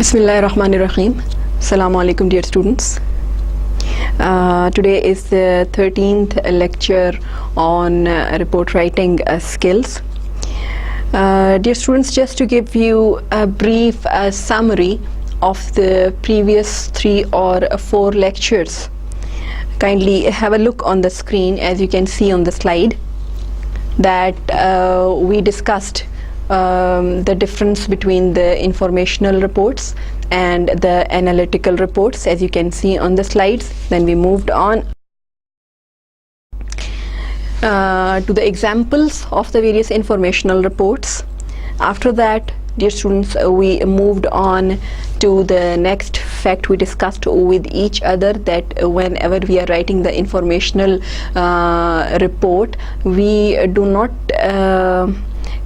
Bismillahirrahmanirrahim. Assalamu alaikum, dear students. Today is the 13th lecture on report writing skills. Dear students, just to give you a brief summary of the previous 3 or 4 lectures, kindly have a look on the screen. As you can see on the slide, that we discussed the difference between the informational reports and the analytical reports, as you can see on the slides. Then we moved on to the examples of the various informational reports. After that, dear students, we moved on to the next fact. We discussed with each other that whenever we are writing the informational report, we do not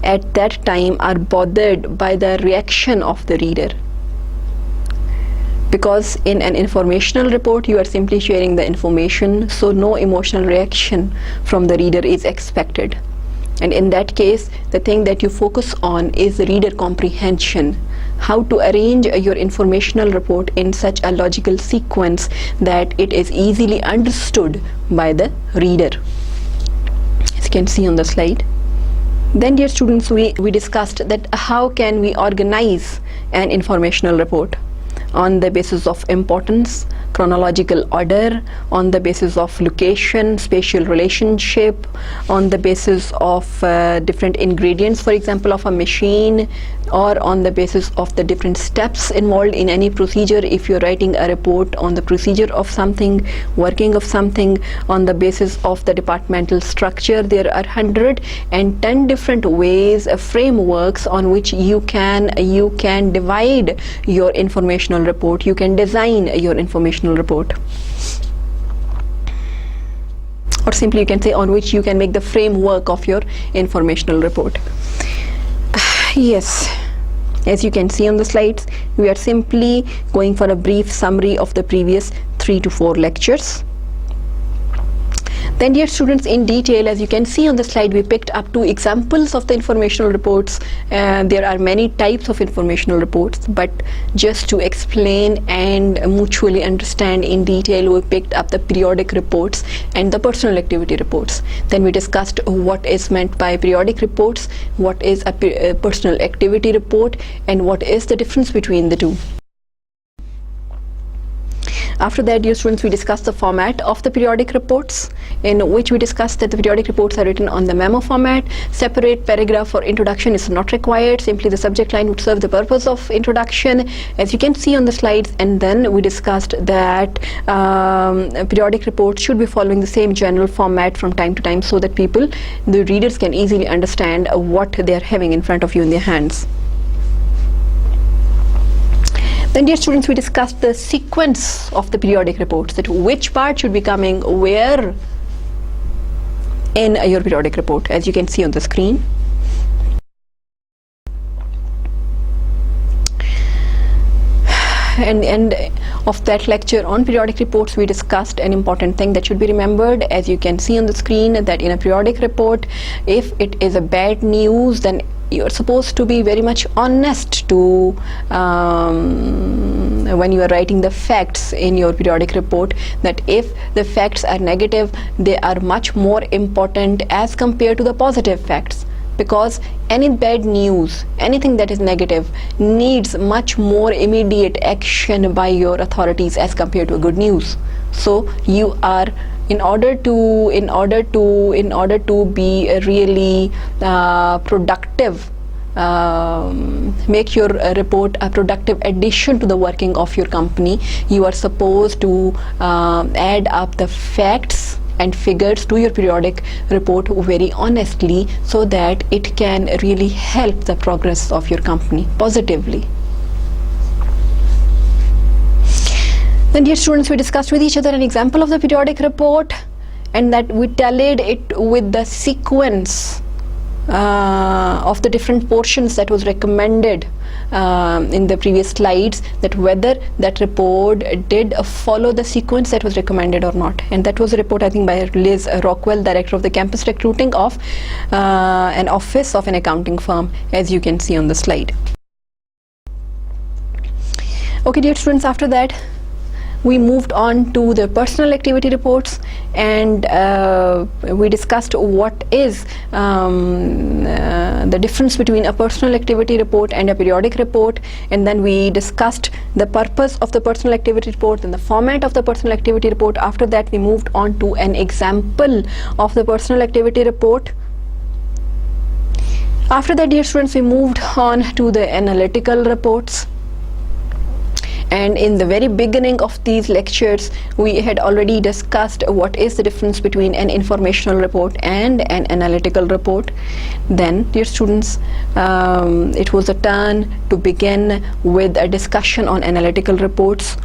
at that time are bothered by the reaction of the reader, because in an informational report you are simply sharing the information, so no emotional reaction from the reader is expected. And in that case, the thing that you focus on is the reader comprehension, how to arrange your informational report in such a logical sequence that it is easily understood by the reader, as you can see on the slide. Then, dear students, we discussed that how can we organize an informational report on the basis of importance, chronological order, on the basis of location, spatial relationship, on the basis of different ingredients, for example, of a machine, or on the basis of the different steps involved in any procedure. If you're writing a report on the procedure of something, working of something, on the basis of the departmental structure, there are 110 different ways, frameworks on which you can divide your informational report. You can design your informational report, or simply you can say on which you can make the framework of your informational report. Yes, as you can see on the slides, we are simply going for a brief summary of the previous 3 to 4 lectures. Then, dear students, in detail, as you can see on the slide, we picked up 2 examples of the informational reports. There are many types of informational reports, but just to explain and mutually understand in detail, we picked up the periodic reports and the personal activity reports. Then we discussed what is meant by periodic reports, what is a personal activity report, and what is the difference between the two. After that, dear students, we discussed the format of the periodic reports, in which we discussed that the periodic reports are written on the memo format. Separate paragraph for introduction is not required. Simply the subject line would serve the purpose of introduction, as you can see on the slides. And then we discussed that periodic reports should be following the same general format from time to time, so that the readers can easily understand what they are having in front of you in their hands. Then, dear students, we discussed the sequence of the periodic reports, that which part should be coming where in your periodic report, as you can see on the screen. And of that lecture on periodic reports, we discussed an important thing that should be remembered, as you can see on the screen, that in a periodic report, if it is a bad news, then you're supposed to be very much honest to when you are writing the facts in your periodic report, that if the facts are negative, they are much more important as compared to the positive facts, because any bad news, anything that is negative, needs much more immediate action by your authorities as compared to a good news. So you are, in order to be really productive, make your report a productive addition to the working of your company, you are supposed to add up the facts and figures to your periodic report very honestly, so that it can really help the progress of your company positively. Then, dear students, we discussed with each other an example of the periodic report, and that we tallied it with the sequence of the different portions that was recommended in the previous slides, that whether that report did follow the sequence that was recommended or not. And that was a report, I think, by Liz Rockwell, director of the campus recruiting of an office of an accounting firm, as you can see on the slide. Okay, dear students, after that we moved on to the personal activity reports, and we discussed what is the difference between a personal activity report and a periodic report, and then we discussed the purpose of the personal activity report and the format of the personal activity report. After that we moved on to an example of the personal activity report. After that, dear students, we moved on to the analytical reports. And in the very beginning of these lectures, we had already discussed what is the difference between an informational report and an analytical report. Then, dear students, it was a turn to begin with a discussion on analytical reports.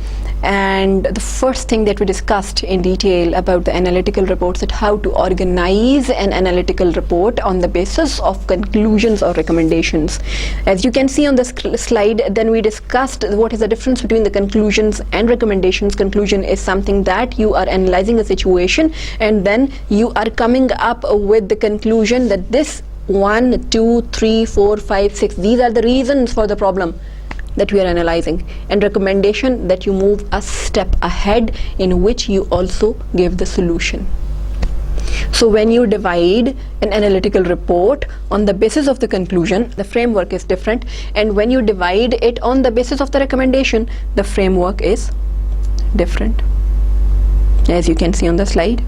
And the first thing that we discussed in detail about the analytical reports is how to organize an analytical report on the basis of conclusions or recommendations. As you can see on the slide, then we discussed what is the difference between the conclusions and recommendations. Conclusion is something that you are analyzing a situation and then you are coming up with the conclusion that this 1, 2, 3, 4, 5, 6, these are the reasons for the problem that we are analyzing, and recommendation that you move a step ahead in which you also give the solution. So when you divide an analytical report on the basis of the conclusion, the framework is different, and when you divide it on the basis of the recommendation, the framework is different, as you can see on the slide.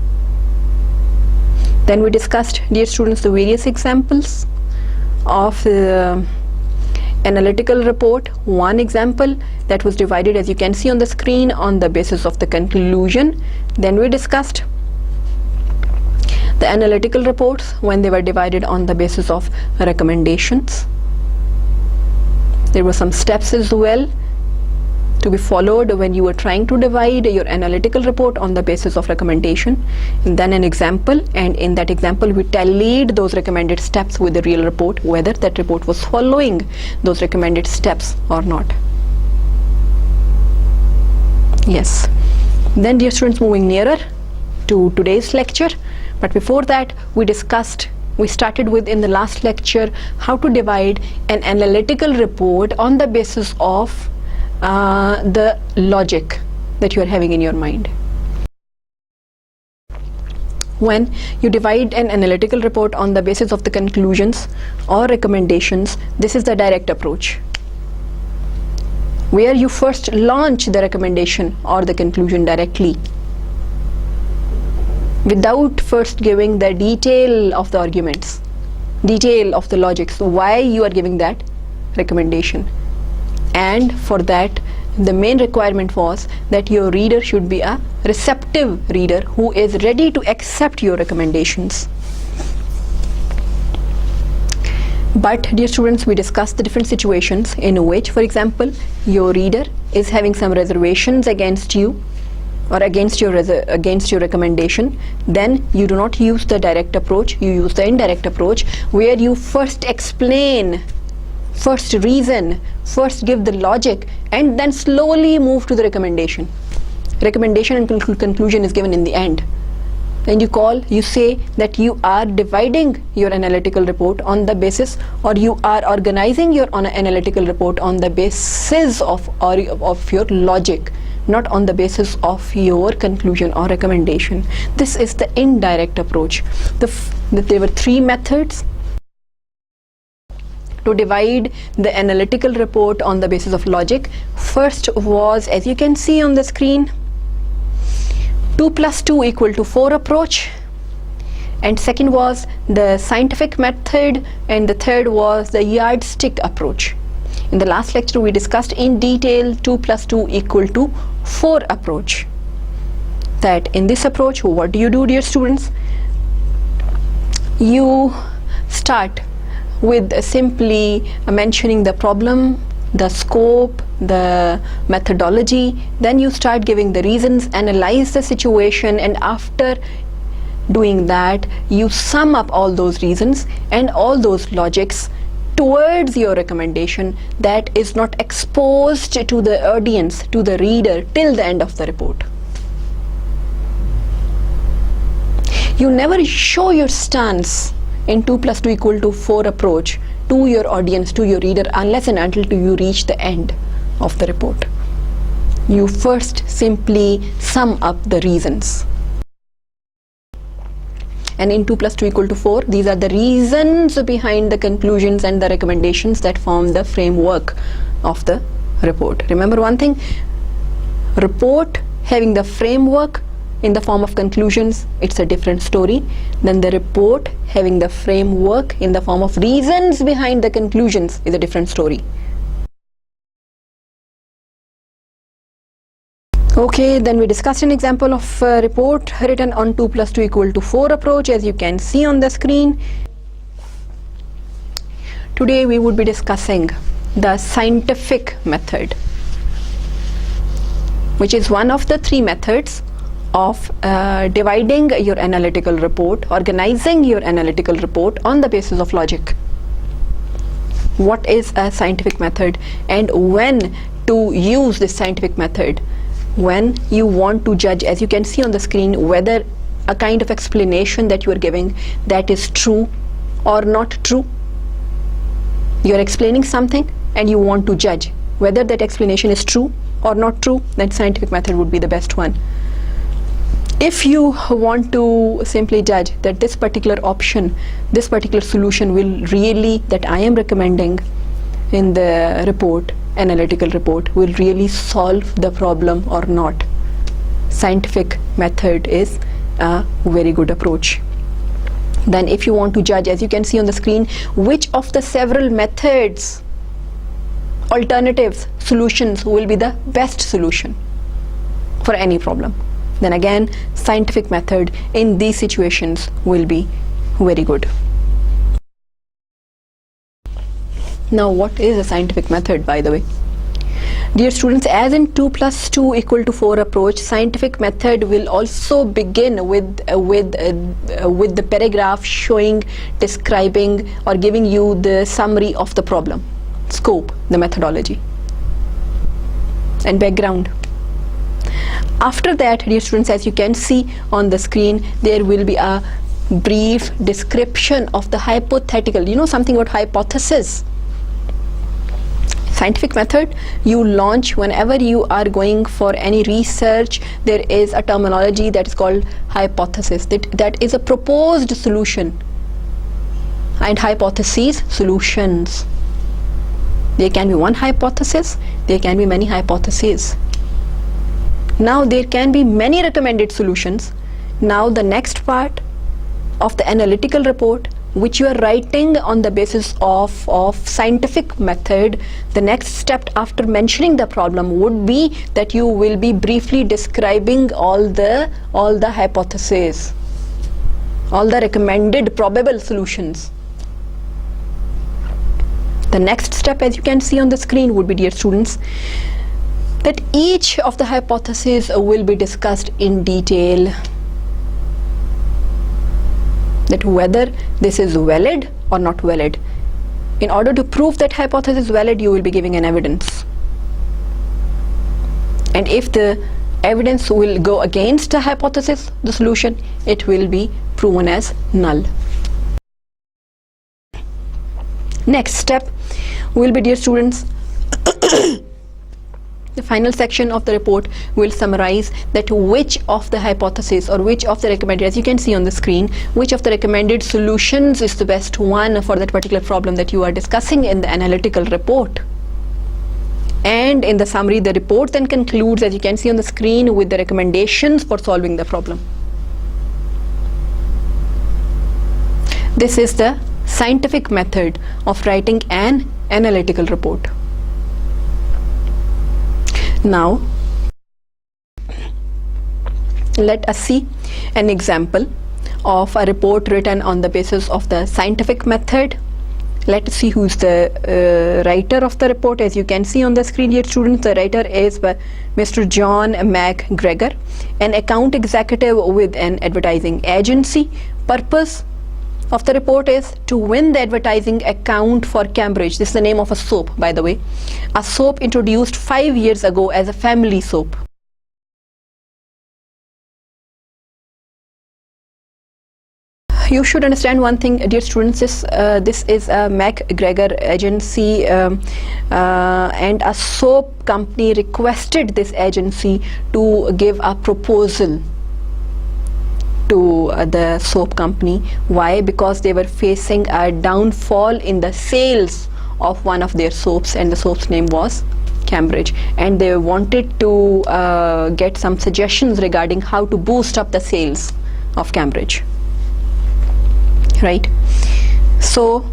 Then we discussed, dear students, the various examples of the analytical report. One example that was divided, as you can see on the screen, on the basis of the conclusion. Then we discussed the analytical reports when they were divided on the basis of recommendations. There were some steps as well to be followed when you were trying to divide your analytical report on the basis of recommendation. And then an example, and in that example we tallied those recommended steps with the real report, whether that report was following those recommended steps or not. Yes. Then, dear students, moving nearer to today's lecture, but before that we started with, in the last lecture, how to divide an analytical report on the basis of the logic that you are having in your mind. When you divide an analytical report on the basis of the conclusions or recommendations, this is the direct approach, where you first launch the recommendation or the conclusion directly without first giving the detail of the arguments, detail of the logics, why you are giving that recommendation. And for that, the main requirement was that your reader should be a receptive reader who is ready to accept your recommendations. But, dear students, we discussed the different situations in which, for example, your reader is having some reservations against you or against your recommendation. Then you do not use the direct approach, you use the indirect approach, where you first explain, first reason, first give the logic, and then slowly move to the recommendation. Recommendation and conclusion is given in the end. And you say that you are dividing your analytical report on the basis, or you are organizing your analytical report on the basis of your logic, not on the basis of your conclusion or recommendation. This is the indirect approach. There were three methods to divide the analytical report on the basis of logic. First was, as you can see on the screen, 2 plus 2 equal to 4 approach, and second was the scientific method, and the third was the yardstick approach. In the last lecture we discussed in detail 2 plus 2 equal to 4 approach. That in this approach, what do you do, dear students? You start with simply mentioning the problem, the scope, the methodology. Then you start giving the reasons, analyze the situation, and after doing that, you sum up all those reasons and all those logics towards your recommendation that is not exposed to the audience, to the reader, till the end of the report. You never show your stance in 2 plus 2 equal to 4 approach to your audience, to your reader, unless and until you reach the end of the report. you first simply sum up the reasons. And in 2 plus 2 equal to 4, these are the reasons behind the conclusions and the recommendations that form the framework of the report. Remember one thing, report having the framework in the form of conclusions, it's a different story than the report having the framework in the form of reasons behind the conclusions is a different story. Okay, then we discussed an example of a report written on 2 plus 2 equal to 4 approach, as you can see on the screen. Today we would be discussing the scientific method, which is one of the 3 methods of dividing your analytical report, organizing your analytical report on the basis of logic. What is a scientific method and when to use this scientific method? When you want to judge, as you can see on the screen, whether a kind of explanation that you are giving, that is true or not true. You are explaining something and you want to judge whether that explanation is true or not true, then scientific method would be the best one. If you want to simply judge that this particular option, this particular solution will really, that I am recommending in the report, analytical report, will really solve the problem or not, scientific method is a very good approach. Then if you want to judge, as you can see on the screen, which of the several methods, alternatives, solutions will be the best solution for any problem, then again scientific method in these situations will be very good. Now what is a scientific method, by the way? Dear students, as in 2 plus 2 equal to 4 approach, scientific method will also begin with the paragraph showing, describing or giving you the summary of the problem, scope, the methodology and background. After that, dear students, as you can see on the screen, there will be a brief description of the hypothetical, you know something about hypothesis. Scientific method you launch whenever you are going for any research. There is a terminology that is called hypothesis, that is a proposed solution, and hypotheses, solutions. There can be one hypothesis, there can be many hypotheses. Now there can be many recommended solutions. Now the next part of the analytical report, which you are writing on the basis of scientific method, the next step after mentioning the problem would be that you will be briefly describing all the hypotheses, all the recommended probable solutions. The next step, as you can see on the screen, would be, dear students, that each of the hypotheses will be discussed in detail, that whether this is valid or not valid. In order to prove that hypothesis is valid, you will be giving an evidence, and if the evidence will go against a hypothesis, the solution, it will be proven as null. Next step will be, dear students, the final section of the report will summarize that which of the hypotheses or which of the recommended, as you can see on the screen, which of the recommended solutions is the best one for that particular problem that you are discussing in the analytical report. And in the summary, the report then concludes, as you can see on the screen, with the recommendations for solving the problem. This is the scientific method of writing an analytical report. Now let us see an example of a report written on the basis of the scientific method. Let us see who's the writer of the report. As you can see on the screen here, students, the writer is Mr. John McGregor, an account executive with an advertising agency. Purpose of the report is to win the advertising account for Cambridge. This is the name of a soap, by the way, a soap introduced 5 years ago as a family soap. You should understand one thing, dear students. This is a McGregor agency, and a soap company requested this agency to give a proposal to the soap company. Why? Because they were facing a downfall in the sales of one of their soaps, and the soap's name was Cambridge, and they wanted to get some suggestions regarding how to boost up the sales of Cambridge. Right? So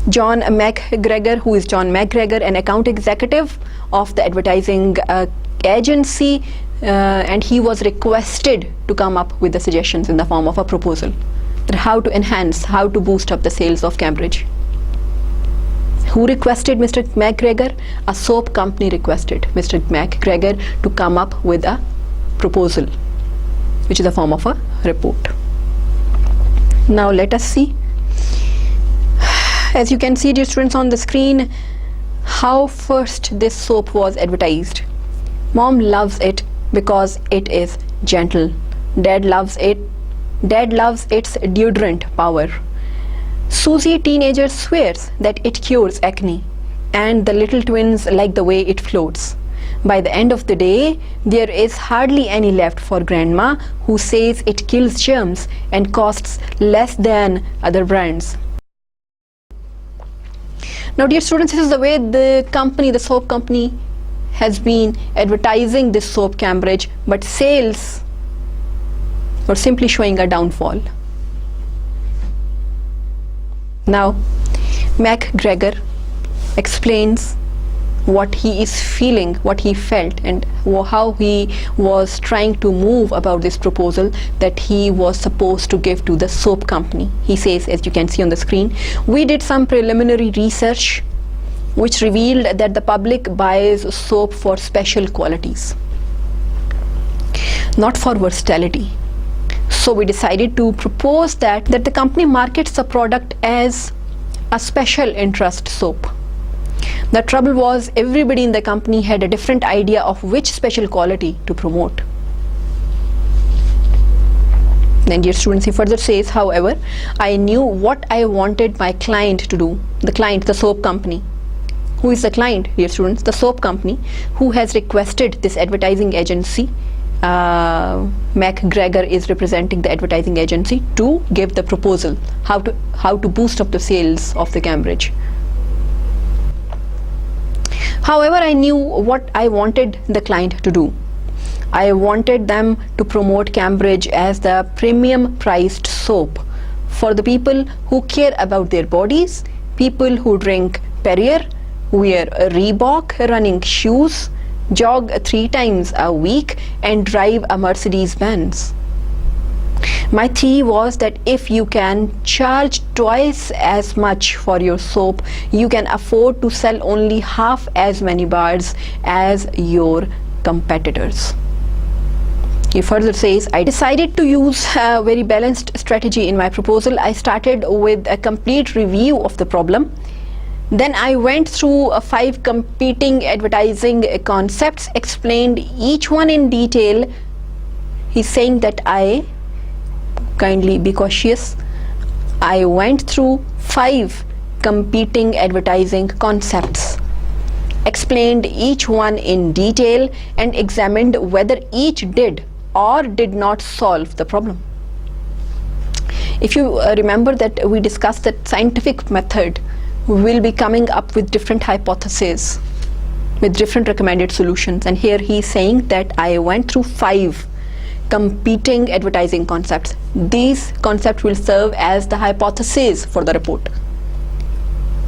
John McGregor, who is John McGregor, an account executive of the advertising agency, and he was requested to come up with the suggestions in the form of a proposal that how to enhance, how to boost up the sales of Cambridge. Who requested Mr. McGregor? A soap company requested Mr. McGregor to come up with a proposal, which is a form of a report. Now let us see. As you can see, dear students, on the screen, how first this soap was advertised. Mom loves it because it is gentle. Dad loves it. Dad loves its deodorant power. Susie, teenager, swears that it cures acne, and the little twins like the way it floats. By the end of the day, there is hardly any left for Grandma, who says it kills germs and costs less than other brands. Now, dear students, this is the way the company, the soap company, has been advertising this soap Cambridge, but sales were simply showing a downfall. Now, McGregor explains what he is feeling, what he felt, and how he was trying to move about this proposal that he was supposed to give to the soap company. He says, as you can see on the screen, we did some preliminary research which revealed that the public buys soap for special qualities, not for versatility. So we decided to propose that the company markets the product as a special interest soap. The trouble was, everybody in the company had a different idea of which special quality to promote. Then, dear students, he further says, however, I knew what I wanted my client to do. The client, the soap company. Who is the client, dear students? The soap company, who has requested this advertising agency. McGregor is representing the advertising agency to give the proposal how to boost up the sales of the Cambridge. However, I knew what I wanted the client to do. I wanted them to promote Cambridge as the premium priced soap for the people who care about their bodies, people who drink Perrier, wear Reebok running shoes, jog 3 times a week, and drive a Mercedes-Benz. My theory was that if you can charge twice as much for your soap, you can afford to sell only half as many bars as your competitors. He further says, I decided to use a very balanced strategy in my proposal. I started with a complete review of the problem. Then I went through 5 competing advertising concepts, explained each one in detail. He's saying that kindly be cautious. I went through 5 competing advertising concepts, explained each one in detail, and examined whether each did or did not solve the problem. If you remember that we discussed that scientific method will be coming up with different hypotheses, with different recommended solutions, and here he is saying that I went through 5 competing advertising concepts. These concepts will serve as the hypothesis for the report.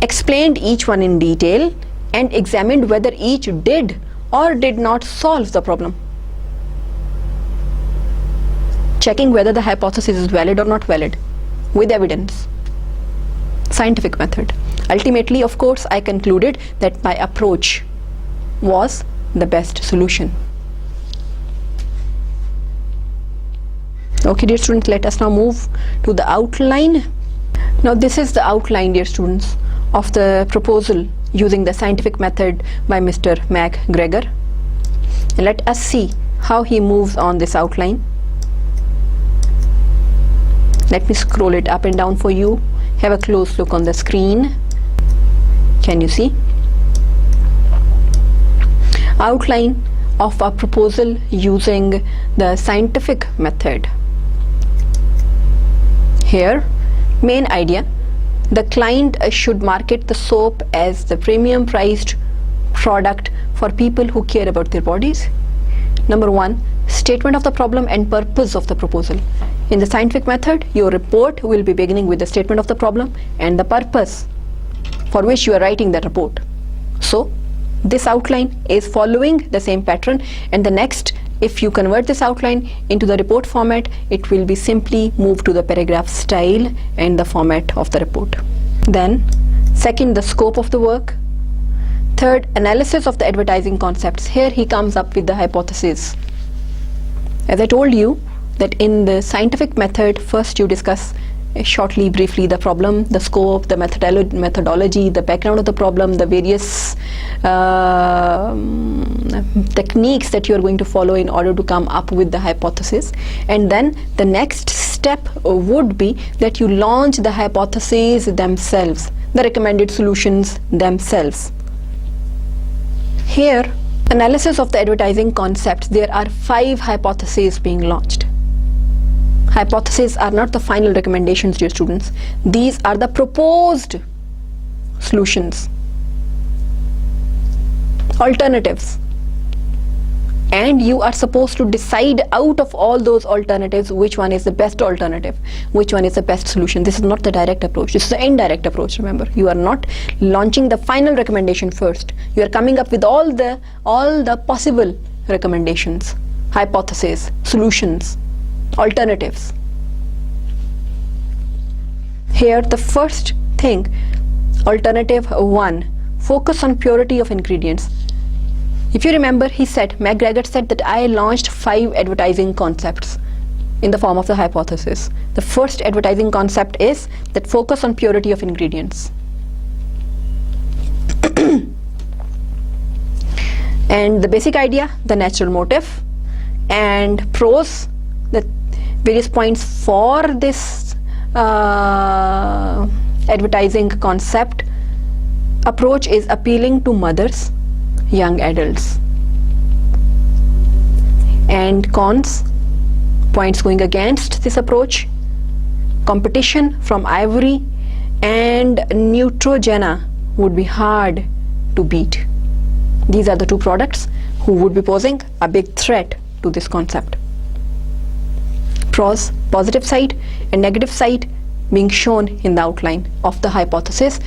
Explained each one in detail and examined whether each did or did not solve the problem. Checking whether the hypothesis is valid or not valid with evidence. Scientific method. Ultimately, of course, I concluded that my approach was the best solution. Okay, dear students, let us now move to the outline. Now, this is the outline, dear students, of the proposal using the scientific method by Mr. McGregor. And let us see how he moves on this outline. Let me scroll it up and down for you. Have a close look on the screen. Can you see? Outline of a proposal using the scientific method. Here, main idea: the client should market the soap as the premium priced product for people who care about their bodies. Number 1, statement of the problem and purpose of the proposal. In the scientific method, your report will be beginning with the statement of the problem and the purpose for which you are writing that report. So this outline is following the same pattern, and the next, if you convert this outline into the report format, it will be simply moved to the paragraph style and the format of the report. Then second, the scope of the work. Third, analysis of the advertising concepts. Here he comes up with the hypothesis. As I told you that in the scientific method, first you discuss shortly, briefly, the problem, the scope, the methodology, the background of the problem, the various techniques that you are going to follow in order to come up with the hypothesis. And then the next step would be that you launch the hypotheses themselves, the recommended solutions themselves. Here, analysis of the advertising concepts. There are 5 hypotheses being launched. Hypotheses are not the final recommendations, dear students. These are the proposed solutions, alternatives, and you are supposed to decide out of all those alternatives which one is the best alternative, which one is the best solution. This is not the direct approach, this is the indirect approach. Remember, you are not launching the final recommendation first. You are coming up with all the possible recommendations, hypotheses, solutions, alternatives. Here the first thing, alternative 1, focus on purity of ingredients. If you remember, McGregor said that I launched 5 advertising concepts in the form of the hypothesis. The first advertising concept is that focus on purity of ingredients. And the basic idea, the natural motive, and pros, the various points for this advertising concept. Approach is appealing to mothers, young adults. And cons, points going against this approach: competition from Ivory and Neutrogena would be hard to beat. These are the 2 products who would be posing a big threat to this concept. Pros, positive side and negative side being shown in the outline of the hypothesis,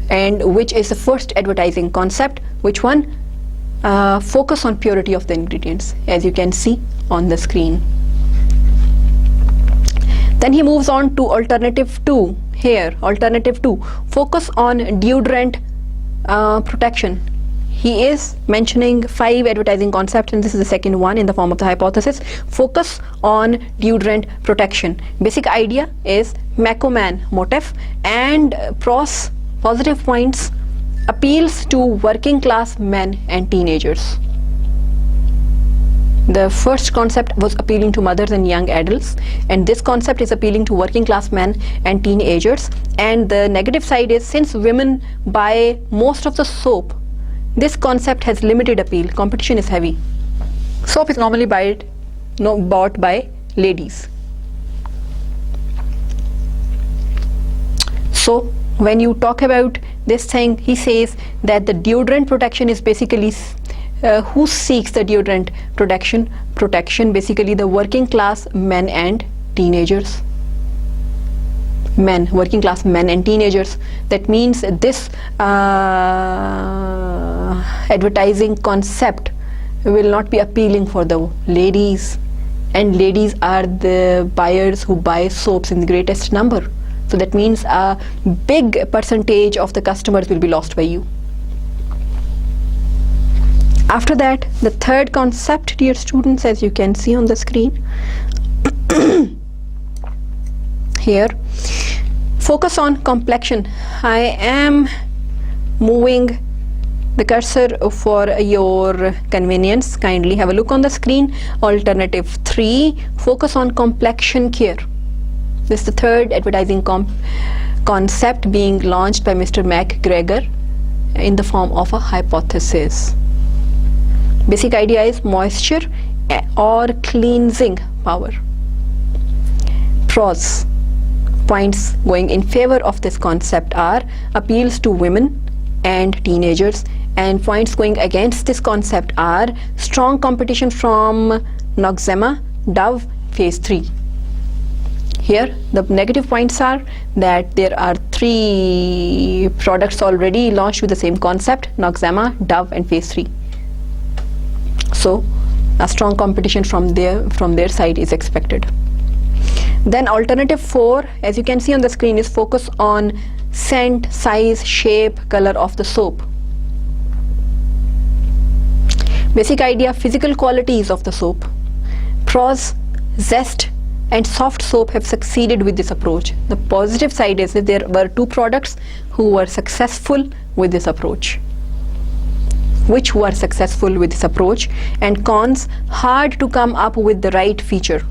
and which is the first advertising concept. Which one? Focus on purity of the ingredients, as you can see on the screen. Then he moves on to alternative 2. Here, alternative 2, focus on deodorant protection. He is mentioning 5 advertising concepts, and this is the second one in the form of the hypothesis. Focus on deodorant protection. Basic idea is Macoman motive, and pros, positive points, appeals to working class men and teenagers. The first concept was appealing to mothers and young adults, and this concept is appealing to working class men and teenagers. And the negative side is, since women buy most of the soap, this concept has limited appeal. Competition is heavy. Soap is normally bought by ladies. So when you talk about this thing, he says that the deodorant protection is basically who seeks the deodorant protection, basically the working class men and teenagers. Working class men and teenagers. That means this advertising concept will not be appealing for the ladies, and ladies are the buyers who buy soaps in the greatest number. So that means a big percentage of the customers will be lost by you. After that, the third concept, dear students, as you can see on the screen here, focus on complexion. I am moving the cursor for your convenience. Kindly have a look on the screen. Alternative 3, focus on complexion care. This is the third advertising concept being launched by Mr. McGregor in the form of a hypothesis. Basic idea is moisture or cleansing power. Pros, points going in favor of this concept are appeals to women and teenagers, and points going against this concept are strong competition from Noxzema, Dove, phase 3. Here the negative points are that there are 3 products already launched with the same concept, Noxzema, Dove and phase 3. So a strong competition from their side is expected. Then alternative 4, as you can see on the screen, is focus on scent, size, shape, color of the soap. Basic idea, physical qualities of the soap. Pros, zest and soft soap have succeeded with this approach. The positive side is that there were 2 products who were successful with this approach. Which were successful with this approach, and cons, hard to come up with the right feature.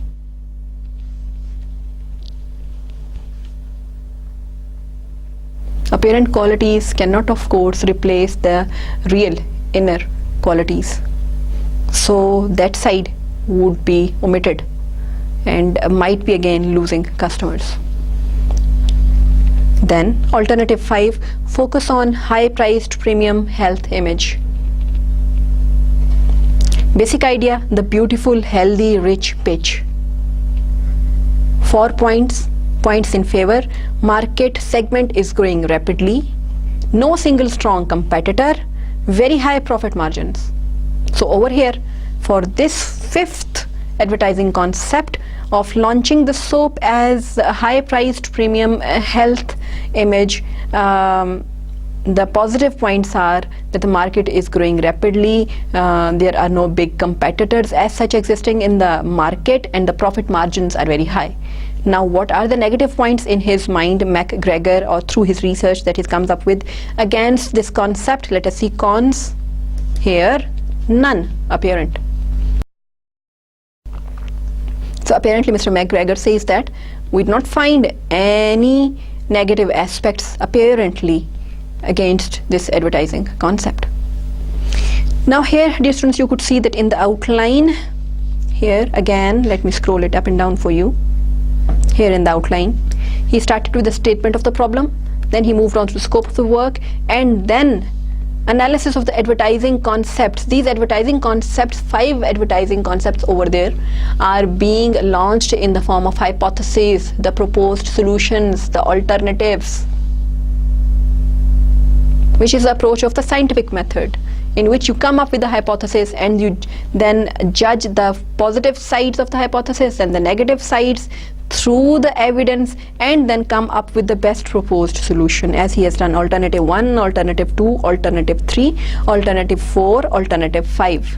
Apparent qualities cannot of course replace the real inner qualities, so that side would be omitted and might be again losing customers. Then alternative 5, focus on high priced premium health image. Basic idea, the beautiful, healthy, rich pitch. 4 points in favor, market segment is growing rapidly, no single strong competitor, very high profit margins. So over here, for this 5th advertising concept of launching the soap as a high priced premium health image, the positive points are that the market is growing rapidly, there are no big competitors as such existing in the market, and the profit margins are very high. Now what are the negative points in his mind, McGregor, or through his research that he comes up with against this concept? Let us see. Cons, here none apparent. So apparently Mr. McGregor says that we did not find any negative aspects apparently against this advertising concept. Now here, dear students, you could see that in the outline here, again let me scroll it up and down for you. Here in the outline, he started with the statement of the problem, then he moved on to the scope of the work, and then analysis of the advertising concepts. These advertising concepts, 5 advertising concepts over there, are being launched in the form of hypotheses, the proposed solutions, the alternatives, which is the approach of the scientific method, in which you come up with the hypothesis and you then judge the positive sides of the hypothesis and the negative sides through the evidence, and then come up with the best proposed solution, as he has done alternative 1, alternative 2, alternative 3, alternative 4, alternative 5.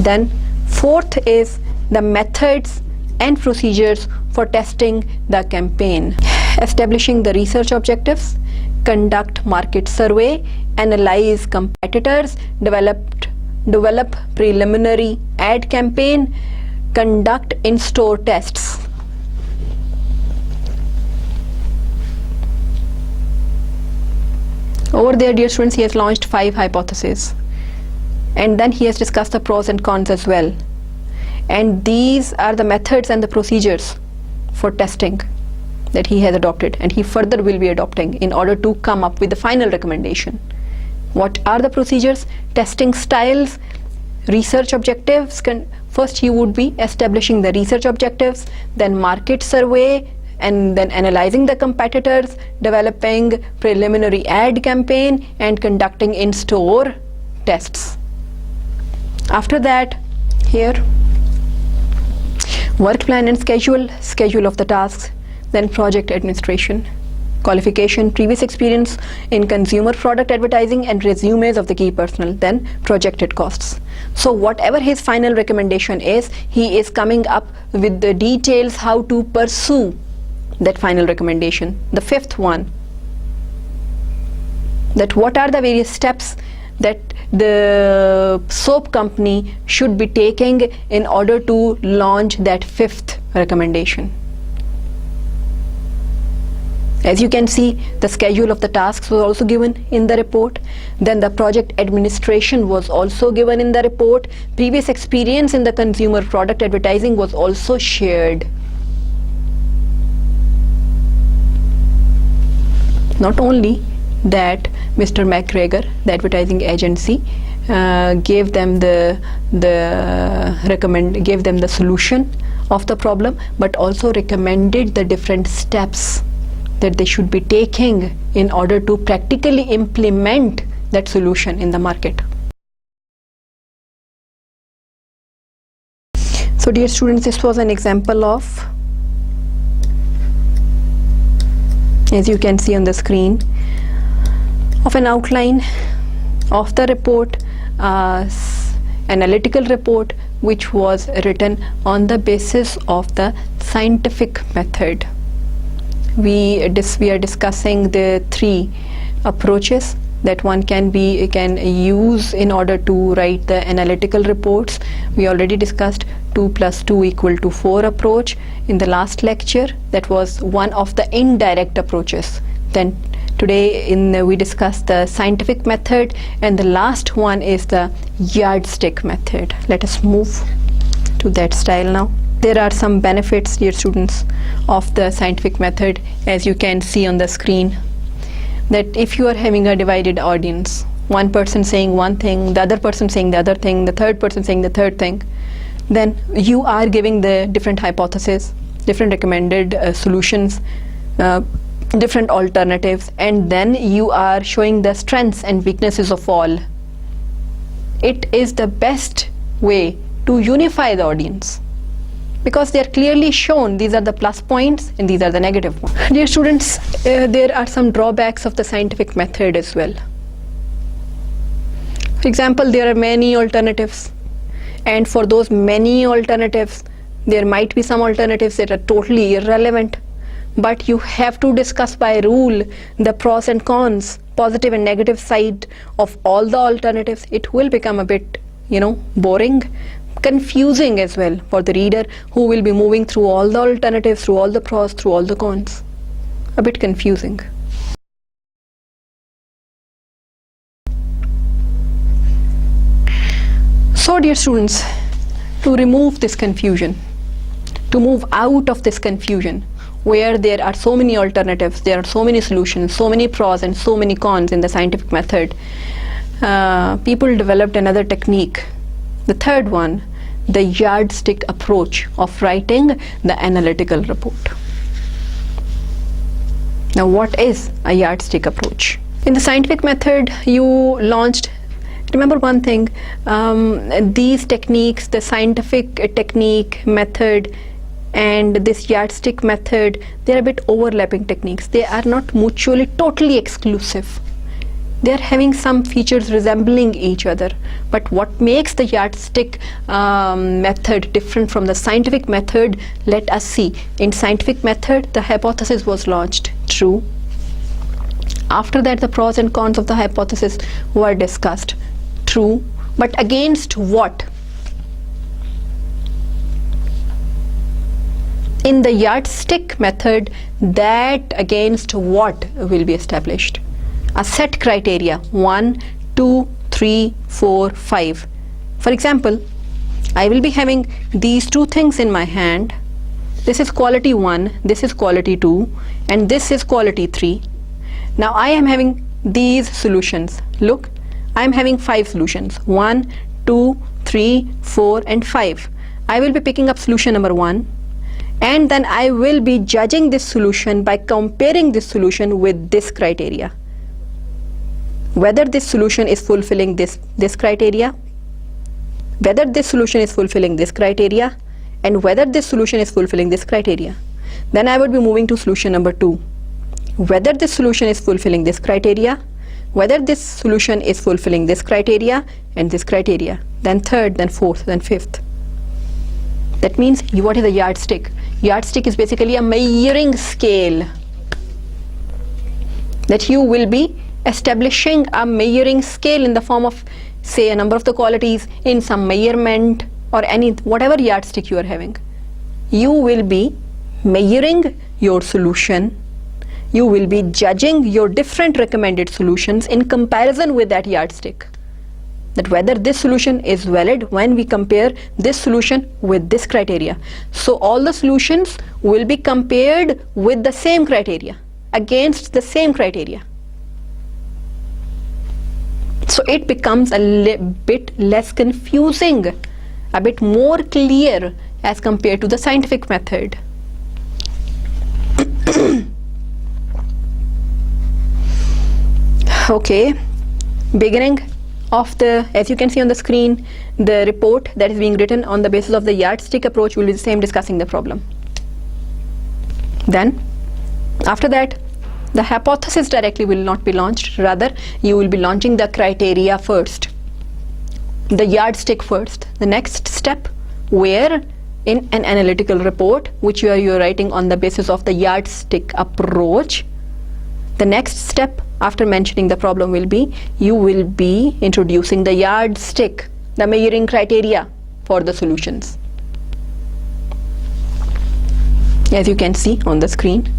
Then 4th is the methods and procedures for testing the campaign. Establishing the research objectives, conduct market survey, analyze competitors, develop preliminary ad campaign, conduct in-store tests. Over there, dear students, he has launched 5 hypotheses, and then he has discussed the pros and cons as well, and these are the methods and the procedures for testing that he has adopted and he further will be adopting in order to come up with the final recommendation. What are the procedures? Testing styles, research objectives. First he would be establishing the research objectives, then market survey, and then analyzing the competitors, developing preliminary ad campaign, and conducting in-store tests. After that, here, work plan and schedule of the tasks, then project administration, qualification, previous experience in consumer product advertising, and resumes of the key personnel, then projected costs. So whatever his final recommendation is, he is coming up with the details how to pursue that final recommendation. The 5th one, that what are the various steps that the soap company should be taking in order to launch that 5th recommendation. As you can see, the schedule of the tasks was also given in the report. Then the project administration was also given in the report. Previous experience in the consumer product advertising was also shared. Not only that, Mr. McGregor, the advertising agency, gave them the solution of the problem, but also recommended the different steps that they should be taking in order to practically implement that solution in the market. So dear students, this was an example of, as you can see on the screen, of an outline of the report, analytical report, which was written on the basis of the scientific method. We are discussing the three approaches that one can use in order to write the analytical reports. We already discussed 2 + 2 = 4 approach in the last lecture. That was one of the indirect approaches. Then today we discussed the scientific method, and the last one is the yardstick method. Let us move to that style now. There are some benefits, dear students, of the scientific method, as you can see on the screen, that if you are having a divided audience, one person saying one thing, the other person saying the other thing, the third person saying the third thing, then you are giving the different hypotheses, different recommended solutions, different alternatives, and then you are showing the strengths and weaknesses of all. It is the best way to unify the audience, because they are clearly shown. These are the plus points and these are the negative ones. Dear students, there are some drawbacks of the scientific method as well. For example, there are many alternatives, and for those many alternatives, there might be some alternatives that are totally irrelevant, but you have to discuss by rule the pros and cons, positive and negative side of all the alternatives. It will become a bit, boring, confusing as well for the reader, who will be moving through all the alternatives, through all the pros, through all the cons. A bit confusing. So dear students, to remove this confusion, to move out of this confusion, where there are so many alternatives, there are so many solutions, so many pros and so many cons in the scientific method, people developed another technique, the third one, the yardstick approach of writing the analytical report. Now, what is a yardstick approach? In the scientific method, you launched, remember one thing, these techniques, the scientific technique, method, and this yardstick method, they are a bit overlapping techniques. They are not mutually totally exclusive. They are having some features resembling each other. But what makes the yardstick method different from the scientific method, let us see. In scientific method, the hypothesis was launched, true. After that, the pros and cons of the hypothesis were discussed, true. But against what? In the yardstick method, that against what will be established? A set criteria, 1, 2, 3, 4, 5. For example, I will be having these two things in my hand. This is quality 1, this is quality 2, and this is quality 3. Now I am having these solutions. Look, I am having 5 solutions, 1, 2, 3, 4, and 5. I will be picking up solution number 1, and then I will be judging this solution by comparing this solution with this criteria. Whether this solution is fulfilling this criteria, whether this solution is fulfilling this criteria, and whether this solution is fulfilling this criteria. Then I would be moving to solution number 2. Whether this solution is fulfilling this criteria, whether this solution is fulfilling this criteria and this criteria. Then third, then fourth, then fifth. That means, what is a yardstick? Yardstick is basically a measuring scale that you will be establishing a measuring scale in the form of, say, a number of the qualities in some measurement or whatever yardstick you are having. You will be measuring your solution, you will be judging your different recommended solutions in comparison with that yardstick, that whether this solution is valid when we compare this solution with this criteria. So all the solutions will be compared with the same criteria, against the same criteria. So it becomes a bit less confusing, a bit more clear as compared to the scientific method. Okay, beginning of the, as you can see on the screen, the report that is being written on the basis of the yardstick approach will be the same, discussing the problem. Then after that, the hypothesis directly will not be launched, rather you will be launching the criteria first, the yardstick first. The next step, where in an analytical report which you are writing on the basis of the yardstick approach, the next step after mentioning the problem will be, you will be introducing the yardstick, the measuring criteria for the solutions, as you can see on the screen.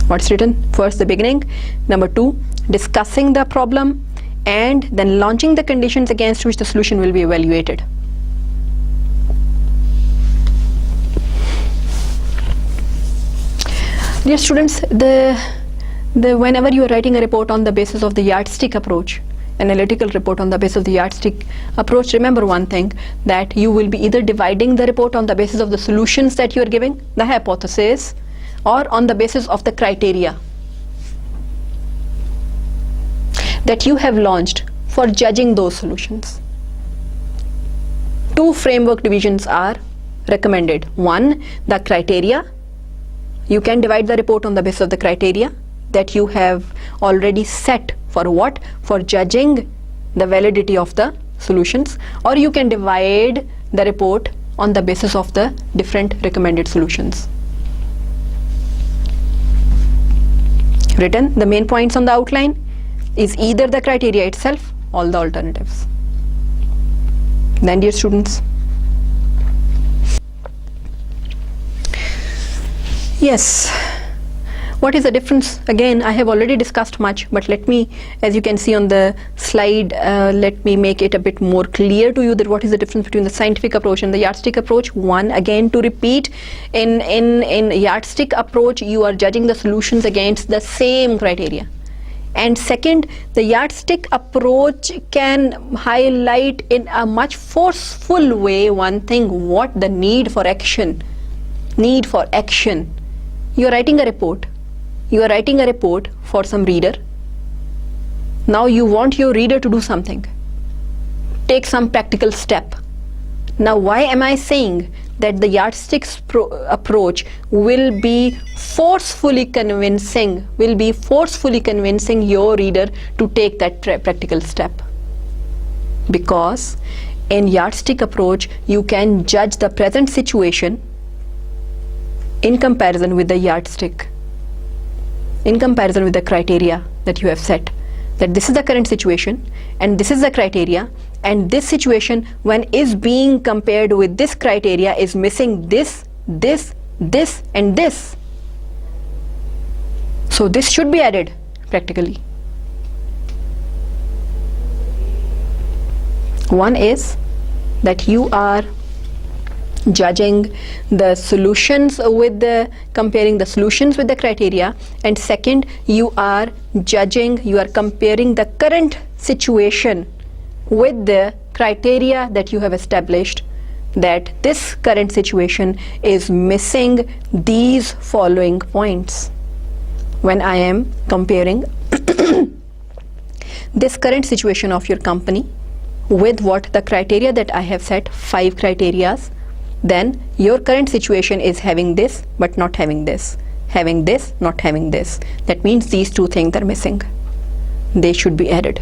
What's written? First, the beginning. Number 2, discussing the problem, and then launching the conditions against which the solution will be evaluated. Dear students, whenever you are writing a report on the basis of the yardstick approach, analytical report on the basis of the yardstick approach, remember one thing, that you will be either dividing the report on the basis of the solutions that you are giving, the hypothesis, or on the basis of the criteria that you have launched for judging those solutions. 2 framework divisions are recommended. 1, the criteria. You can divide the report on the basis of the criteria that you have already set for what? For judging the validity of the solutions, or you can divide the report on the basis of the different recommended solutions. Written, the main points on the outline is either the criteria itself, all the alternatives. Then, dear students, yes, what is the difference? Again, I have already discussed much, but let me, as you can see on the slide, let me make it a bit more clear to you that what is the difference between the scientific approach and the yardstick approach. 1, again to repeat, in yardstick approach you are judging the solutions against the same criteria, and second, the yardstick approach can highlight in a much forceful way one thing, what the need for action. You are writing a report. You are writing a report for some reader. Now you want your reader to do something, take some practical step. Now why am I saying that the yardstick approach will be forcefully convincing your reader to take that practical step? Because in yardstick approach you can judge the present situation in comparison with the yardstick, in comparison with the criteria that you have set, that this is the current situation and this is the criteria, and this situation when is being compared with this criteria is missing this, this, this and this. So this should be added practically. One is that you are judging the solutions with the, comparing the solutions with the criteria, and second, you are comparing the current situation with the criteria that you have established, that this current situation is missing these following points. When I am comparing this current situation of your company with what the criteria that I have set, 5 criterias, then your current situation is having this but not having this, having this, not having this. That means these 2 things are missing. They should be added.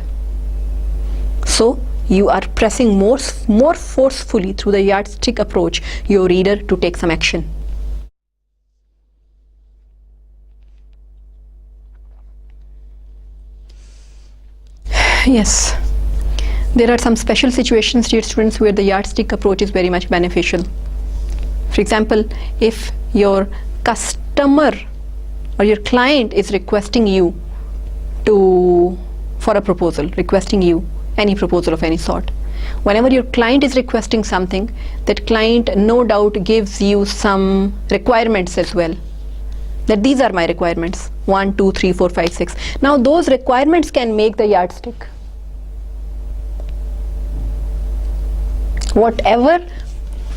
So you are pressing more forcefully through the yardstick approach your reader to take some action. Yes, there are some special situations, dear students, where the yardstick approach is very much beneficial. For example, if your customer or your client is requesting you for a proposal, requesting you any proposal of any sort. Whenever your client is requesting something, that client no doubt gives you some requirements as well, that these are my requirements, 1, 2, 3, 4, 5, 6. Now those requirements can make the yardstick. Whatever,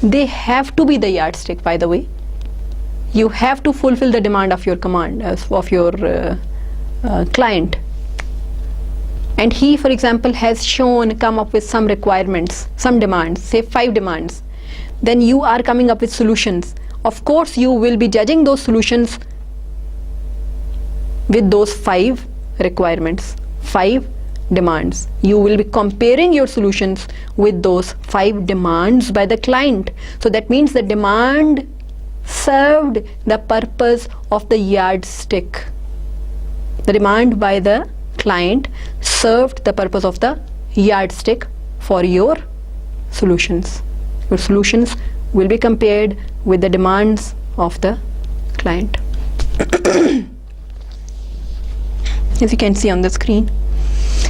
they have to be the yardstick, by the way. You have to fulfill the demand of your client. And he, for example, has come up with some requirements, some demands, say 5 demands. Then you are coming up with solutions. Of course, you will be judging those solutions with those 5 requirements, 5 demands. You will be comparing your solutions with those 5 demands by the client. So that means the demand served the purpose of the yardstick. The demand by the client served the purpose of the yardstick for your solutions. Your solutions will be compared with the demands of the client. As you can see on the screen,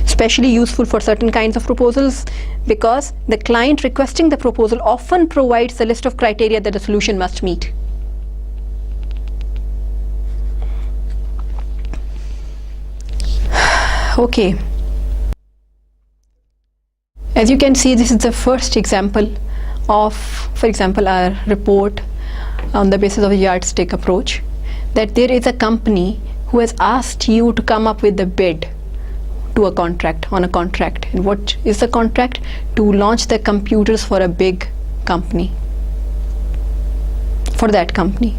especially useful for certain kinds of proposals, because the client requesting the proposal often provides a list of criteria that the solution must meet. Okay, as you can see, this is the first example of, for example, our report on the basis of a yardstick approach, that there is a company who has asked you to come up with a bid to a contract, on a contract. And what is the contract? To launch the computers for a big company, for that company.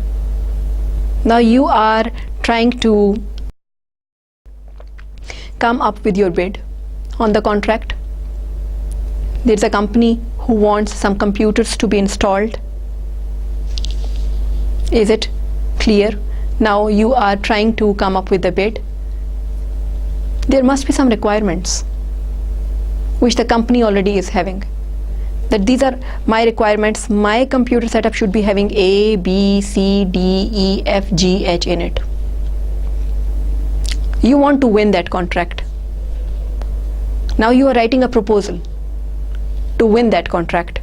Now you are trying to come up with your bid on the contract. There's a company who wants some computers to be installed. Is it clear? Now you are trying to come up with a bid. There must be some requirements which the company already is having, that these are my requirements. My computer setup should be having A, B, C, D, E, F, G, H in it. You want to win that contract. Now you are writing a proposal to win that contract.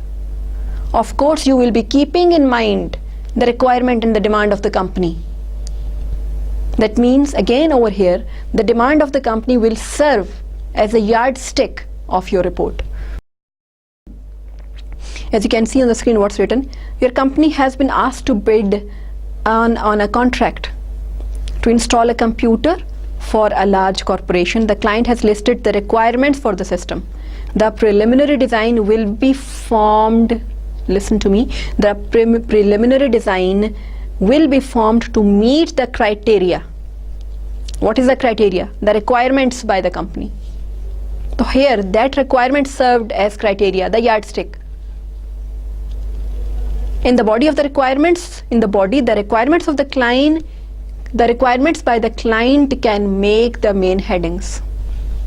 Of course, you will be keeping in mind the requirement and the demand of the company. That means, again over here, the demand of the company will serve as a yardstick of your report. As you can see on the screen, what's written: your company has been asked to bid on a contract to install a computer for a large corporation. The client has listed the requirements for the system. The preliminary design will be formed, listen to me, the preliminary design will be formed to meet the criteria. What is the criteria? The requirements by the company. So here, that requirement served as criteria, the yardstick. In the body of the requirements, the requirements of the client, the requirements by the client can make the main headings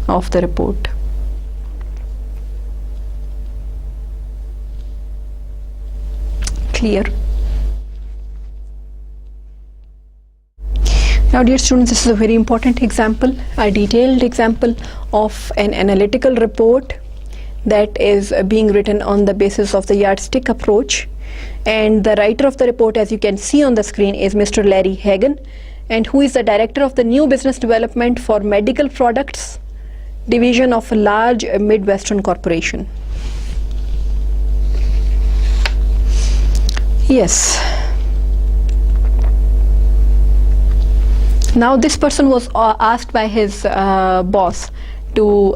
of the report. Clear? Now, dear students, this is a very important example, a detailed example of an analytical report that is being written on the basis of the yardstick approach. And the writer of the report, as you can see on the screen, is Mr. Larry Hagan, and who is the director of the new business development for medical products division of a large Midwestern corporation. Yes. Now this person was asked by his boss to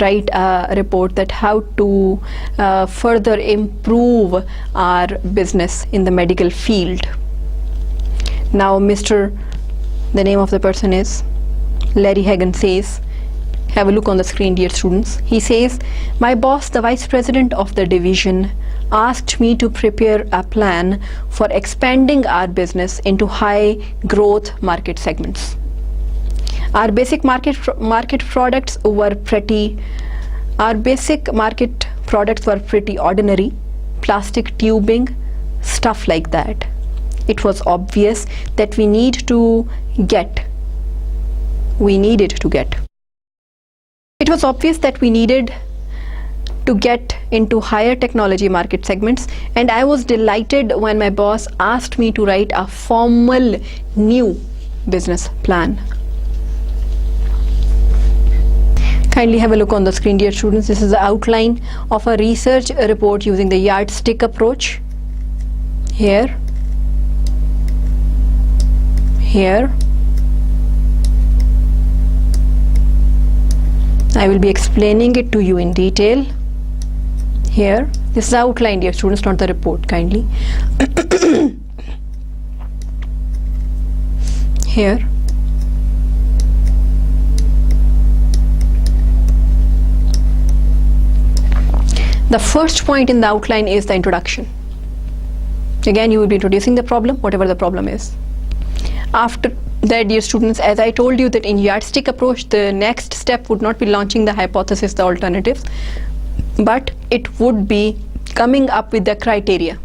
write a report that how to further improve our business in the medical field. Now the name of the person is Larry Hagan says, have a look on the screen, dear students. He says, my boss, the vice president of the division, asked me to prepare a plan for expanding our business into high growth market segments. Our basic market products were pretty ordinary, plastic tubing, stuff like that. it was obvious that we needed to get. It was obvious that we needed to get into higher technology market segments, and I was delighted when my boss asked me to write a formal new business plan. Kindly have a look on the screen, dear students. This is the outline of a research report using the yardstick approach. Here, I will be explaining it to you in detail. Here, this is the outline, dear students, not the report, kindly. Here, the first point in the outline is the introduction. Again, you will be introducing the problem, whatever the problem is. After that, dear students, as I told you that in yardstick approach, the next step would not be launching the hypothesis, the alternatives, but it would be coming up with the criteria,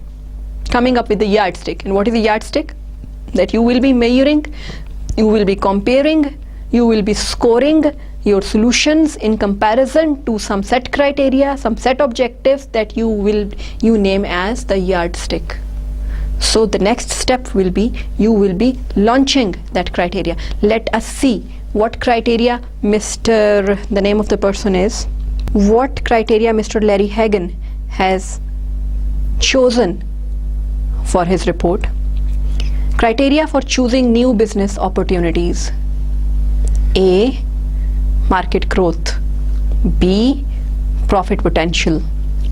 coming up with the yardstick. And what is the yardstick? That you will be measuring, you will be comparing, you will be scoring your solutions in comparison to some set criteria, some set objectives that you name as the yardstick. So the next step will be, you will be launching that criteria. Let us see what criteria the name of the person is, what criteria Mr. Larry Hagan has chosen for his report. Criteria for choosing new business opportunities: A, market growth; B, profit potential;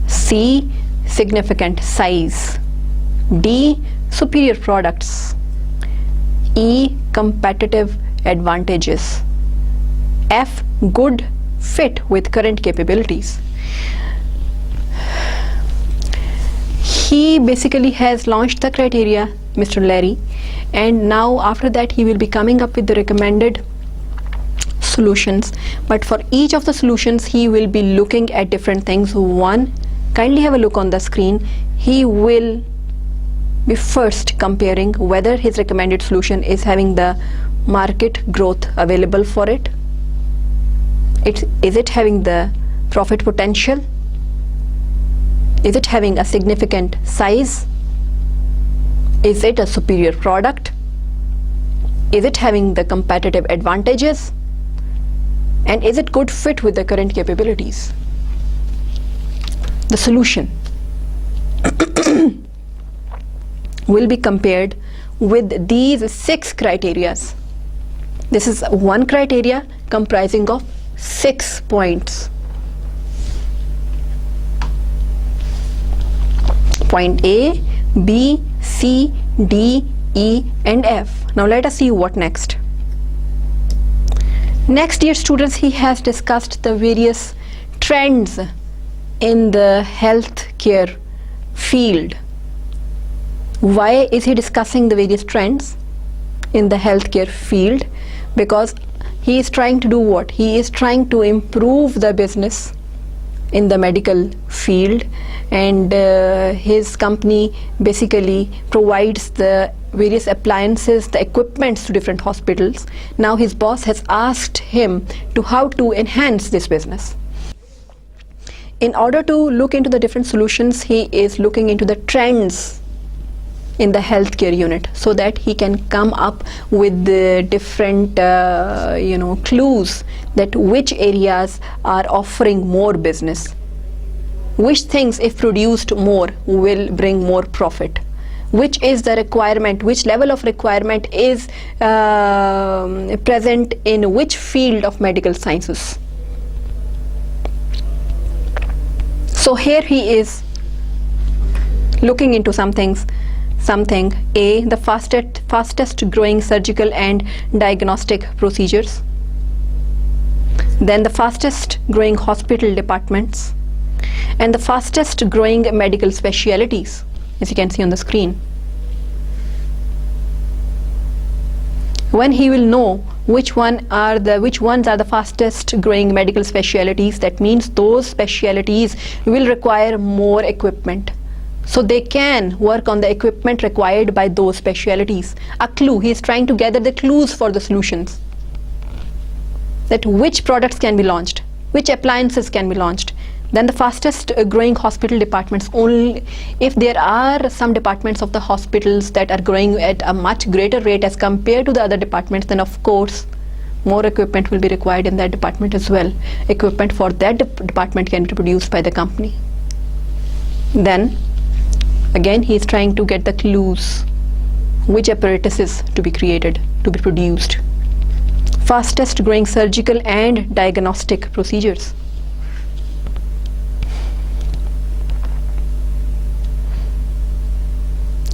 C, significant size; D, superior products; E, competitive advantages; F, good fit with current capabilities. He basically has launched the criteria, Mr. Larry, and now after that he will be coming up with the recommended solutions, but for each of the solutions he will be looking at different things. One, kindly have a look on the screen, he will be first comparing whether his recommended solution is having the market growth available for it. Is it having the profit potential? Is it having a significant size? Is it a superior product? Is it having the competitive advantages? And is it good fit with the current capabilities? The solution will be compared with these 6 criteria. This is one criteria comprising of 6 points. Point A, B, C, D, E and F. Now let us see what next. Next, dear students, he has discussed the various trends in the healthcare field. Why is he discussing the various trends in the healthcare field? Because he is trying to do what? He is trying to improve the business in the medical field, and his company basically provides the various appliances, the equipments to different hospitals. Now his boss has asked him to how to enhance this business. In order to look into the different solutions, he is looking into the trends in the healthcare unit so that he can come up with the different clues that which areas are offering more business, which things if produced more will bring more profit, which is the requirement, which level of requirement is present in which field of medical sciences. So here he is looking into something A, the fastest growing surgical and diagnostic procedures, then the fastest growing hospital departments, and the fastest growing medical specialities, as you can see on the screen. When he will know which ones are the fastest growing medical specialities, that means those specialities will require more equipment, so they can work on the equipment required by those specialities. A clue, he is trying to gather the clues for the solutions, that which products can be launched, which appliances can be launched. Then the fastest growing hospital departments, only if there are some departments of the hospitals that are growing at a much greater rate as compared to the other departments, then of course more equipment will be required in that department as well. Equipment for that department can be produced by the company. Then again he is trying to get the clues, which apparatuses to be created, to be produced. Fastest growing surgical and diagnostic procedures.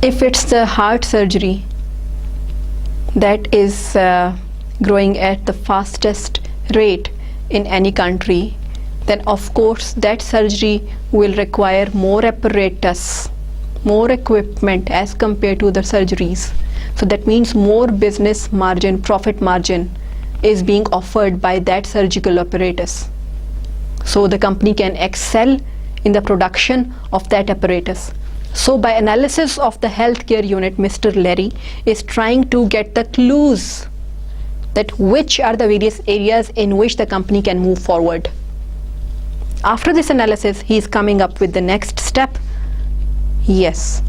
If it's the heart surgery that is growing at the fastest rate in any country, then of course that surgery will require more apparatus, more equipment as compared to the surgeries. So that means more business margin, profit margin is being offered by that surgical apparatus. So the company can excel in the production of that apparatus. So by analysis of the healthcare unit, Mr. Larry is trying to get the clues that which are the various areas in which the company can move forward. After this analysis, he is coming up with the next step. Yes.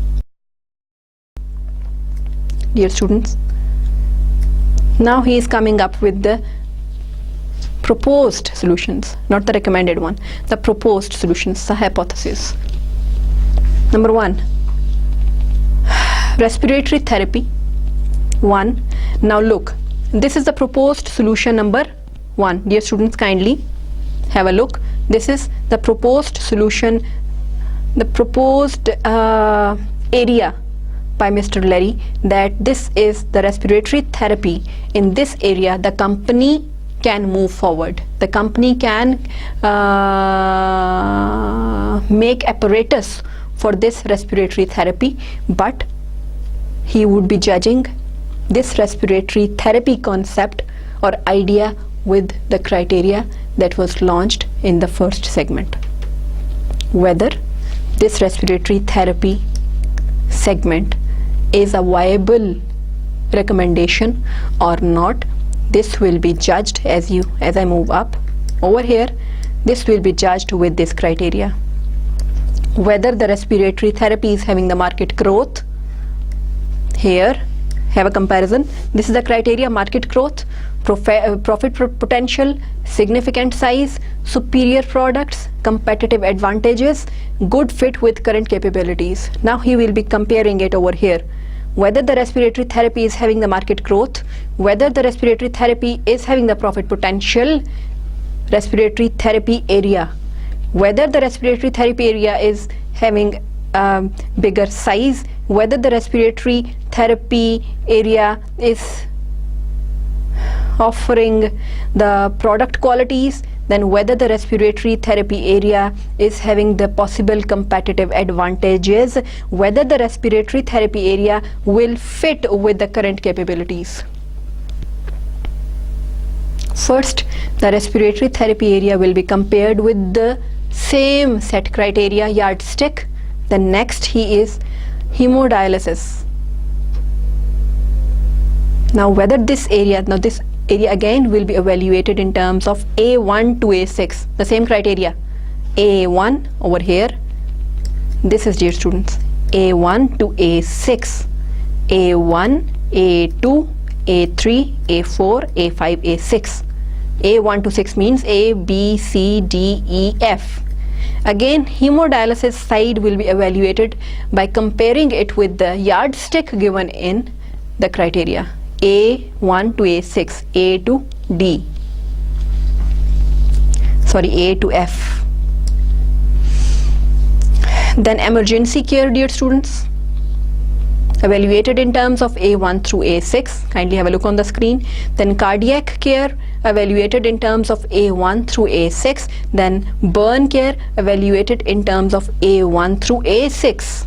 Dear students, now he is coming up with the proposed solutions, not the recommended one, the proposed solutions, the hypothesis. Number 1, respiratory therapy 1. Now look, this is the proposed solution number 1. Dear students, kindly have a look. This is the proposed solution, the proposed area by Mr. Larry, that this is the respiratory therapy. In this area, the company can move forward. The company can make apparatus for this respiratory therapy, but he would be judging this respiratory therapy concept or idea with the criteria that was launched in the first segment. Whether this respiratory therapy segment is a viable recommendation or not, this will be judged as I move up over here. This will be judged with this criteria. Whether the respiratory therapy is having the market growth. Here have a comparison. This is the criteria: market growth, profit potential, significant size, superior products, competitive advantages, good fit with current capabilities. Now he will be comparing it over here. Whether the respiratory therapy is having the market growth, whether the respiratory therapy is having the profit potential, respiratory therapy area, whether the respiratory therapy area is having bigger size, whether the respiratory therapy area is offering the product qualities, then whether the respiratory therapy area is having the possible competitive advantages, whether the respiratory therapy area will fit with the current capabilities. First, the respiratory therapy area will be compared with the same set criteria, yardstick. The next he is hemodialysis. Now whether this area again will be evaluated in terms of A1 to A6, the same criteria. A1 over here, this is, dear students, A1 to A6, A1, A2, A3, A4, A5, A6. A1 to 6 means A, B, C, D, E, F. Again, hemodialysis side will be evaluated by comparing it with the yardstick given in the criteria. A1 to A6, A to D, sorry, A to F. Then emergency care, dear students, evaluated in terms of A1 through A6. Kindly have a look on the screen. Then cardiac care evaluated in terms of A1 through A6. Then burn care evaluated in terms of A1 through A6.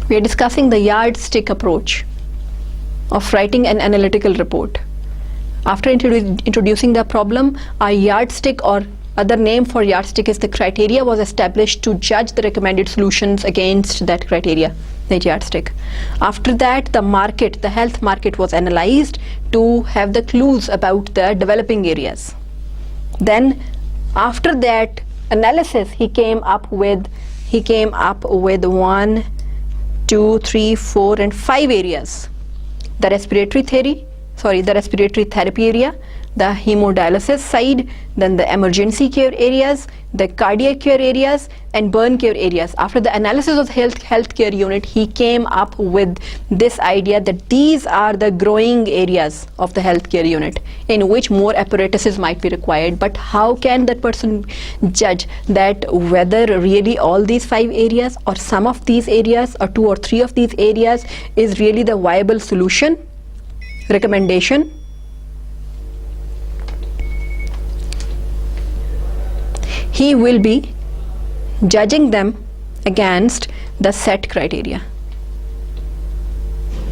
We are discussing the yardstick approach of writing an analytical report. After introducing the problem, our yardstick or other name for yardstick is the criteria was established to judge the recommended solutions against that criteria, the yardstick. After that, the market, the health market was analyzed to have the clues about the developing areas. Then after that analysis, he came up with 1, 2, 3, 4 and 5 areas. The respiratory therapy area, the hemodialysis side, then the emergency care areas, the cardiac care areas and burn care areas. After the analysis of the healthcare unit, he came up with this idea that these are the growing areas of the healthcare unit in which more apparatuses might be required. But how can that person judge that whether really all these 5 areas or some of these areas or 2 or 3 of these areas is really the viable solution, recommendation? He will be judging them against the set criteria,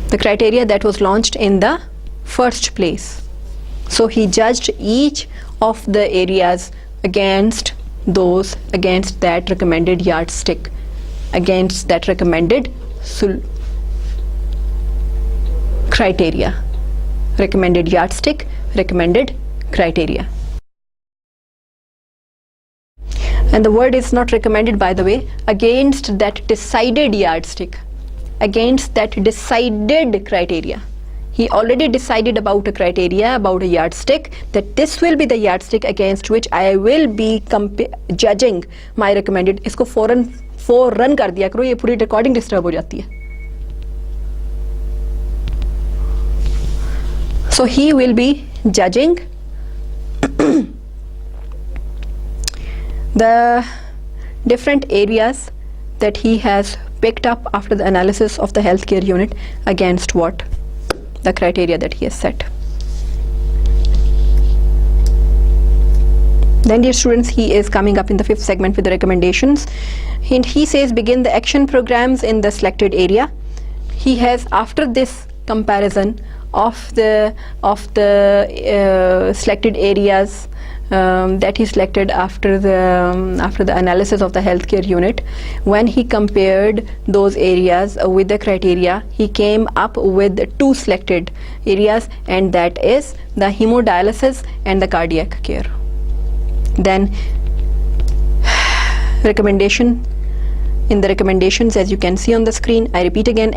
the criteria that was launched in the first place. So he judged each of the areas against that recommended yardstick, against that recommended criteria, recommended yardstick, recommended criteria. And the word is not recommended, by the way, against that decided yardstick, against that decided criteria. He already decided about a criteria, about a yardstick, that this will be the yardstick against which I will be judging my recommended. इसको फौरन कर दिया करो, ये पूरी recording disturb हो जाती है. So he will be judging the different areas that he has picked up after the analysis of the healthcare unit against what? The criteria that he has set. Then, dear students, he is coming up in the 5th segment with the recommendations. And he says begin the action programs in the selected area. He has, after this comparison of the selected areas that he selected after the analysis of the healthcare unit, when he compared those areas with the criteria, he came up with 2 selected areas, and that is the hemodialysis and the cardiac care. Then recommendation, in the recommendations, as you can see on the screen, I repeat again,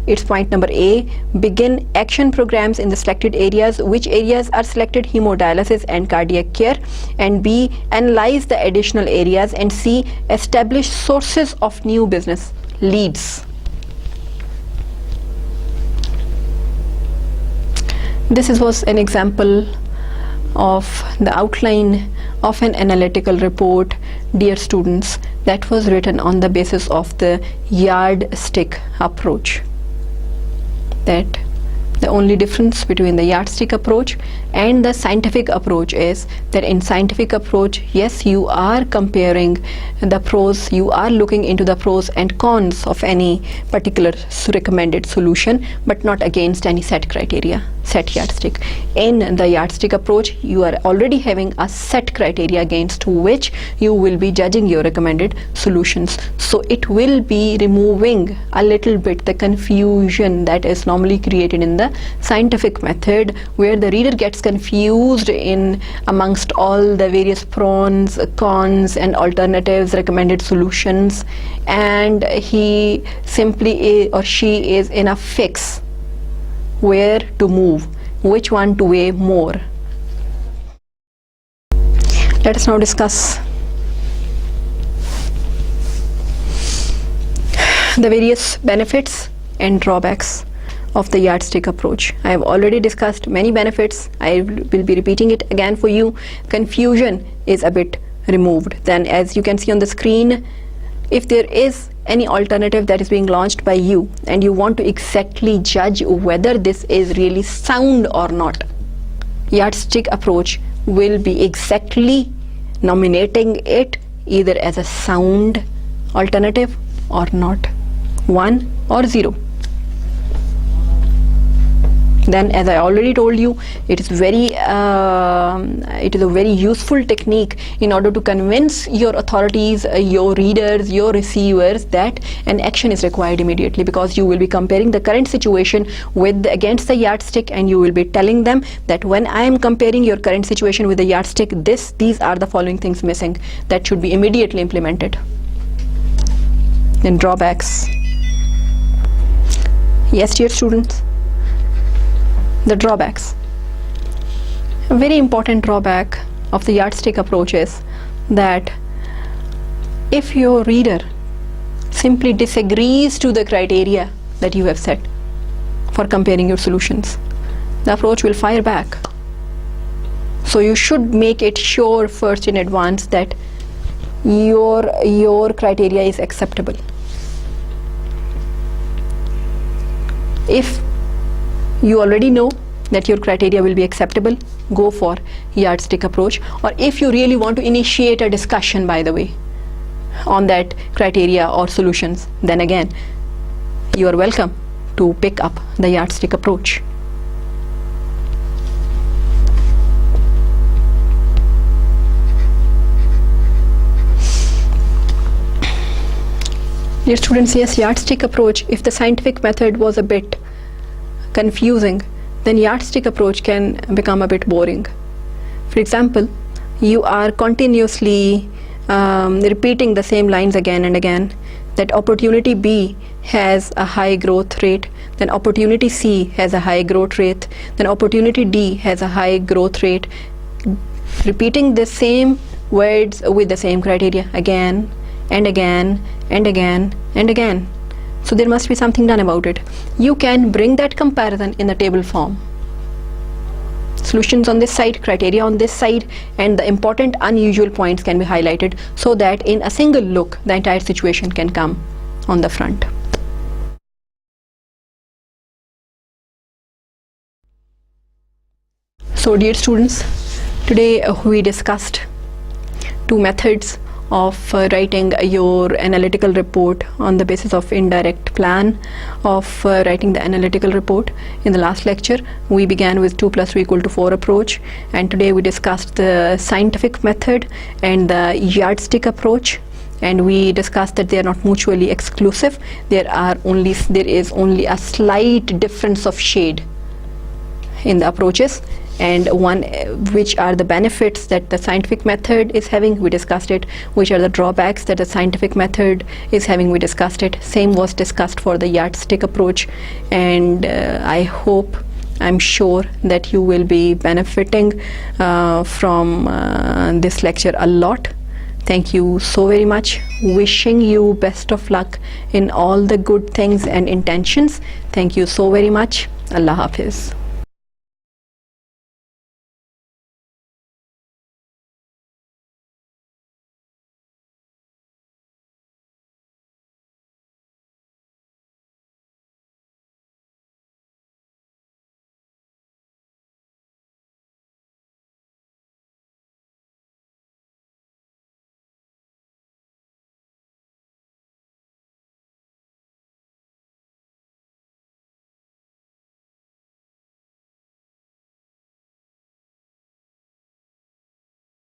it's point number A, begin action programs in the selected areas. Which areas are selected? Hemodialysis and cardiac care. And B, analyze the additional areas. And C, establish sources of new business leads. This was an example of the outline of an analytical report, dear students, that was written on the basis of the yardstick approach. That the only difference between the yardstick approach and the scientific approach is that in scientific approach, yes, you are comparing the pros, you are looking into the pros and cons of any particular recommended solution, but not against any set criteria, set yardstick. In the yardstick approach, you are already having a set criteria against which you will be judging your recommended solutions. So it will be removing a little bit the confusion that is normally created in the scientific method, where the reader gets confused in amongst all the various pros, cons and alternatives, recommended solutions, and he simply or she is in a fix where to move, which one to weigh more. Let us now discuss the various benefits and drawbacks of the yardstick approach. I have already discussed many benefits. I will be repeating it again for you. Confusion is a bit removed. Then, as you can see on the screen, if there is any alternative that is being launched by you and you want to exactly judge whether this is really sound or not, yardstick approach will be exactly nominating it either as a sound alternative or not, 1 or 0. then as I already told you, it is a very useful technique in order to convince your authorities, your readers, your receivers that an action is required immediately, because you will be comparing the current situation against the yardstick, and you will be telling them that when I am comparing your current situation with the yardstick, these are the following things missing that should be immediately implemented. Then drawbacks. Yes, dear students, the drawbacks. A very important drawback of the yardstick approach is that if your reader simply disagrees to the criteria that you have set for comparing your solutions, the approach will fire back. So you should make it sure first in advance that your criteria is acceptable. If you already know that your criteria will be acceptable, go for yardstick approach. Or if you really want to initiate a discussion, by the way, on that criteria or solutions, then again you are welcome to pick up the yardstick approach. Dear students, yes, yardstick approach, if the scientific method was a bit confusing, then yardstick approach can become a bit boring. For example, you are continuously repeating the same lines again and again, that opportunity B has a high growth rate, then opportunity C has a high growth rate, then opportunity D has a high growth rate, repeating the same words with the same criteria again and again and again and again. So there must be something done about it. You can bring that comparison in the table form. Solutions on this side, criteria on this side, and the important unusual points can be highlighted so that in a single look the entire situation can come on the front. So dear students, today we discussed two methods of writing your analytical report on the basis of indirect plan of writing the analytical report. In the last lecture we began with 2 + 3 = 4 approach, and today we discussed the scientific method and the yardstick approach, and we discussed that they are not mutually exclusive. There is only a slight difference of shade in the approaches, and which are the benefits that the scientific method is having, we discussed it. Which are the drawbacks that the scientific method is having, we discussed it. Same was discussed for the yardstick approach, and I'm sure that you will be benefiting from this lecture a lot. Thank you so very much. Wishing you best of luck in all the good things and intentions. Thank you so very much. Allah Hafiz.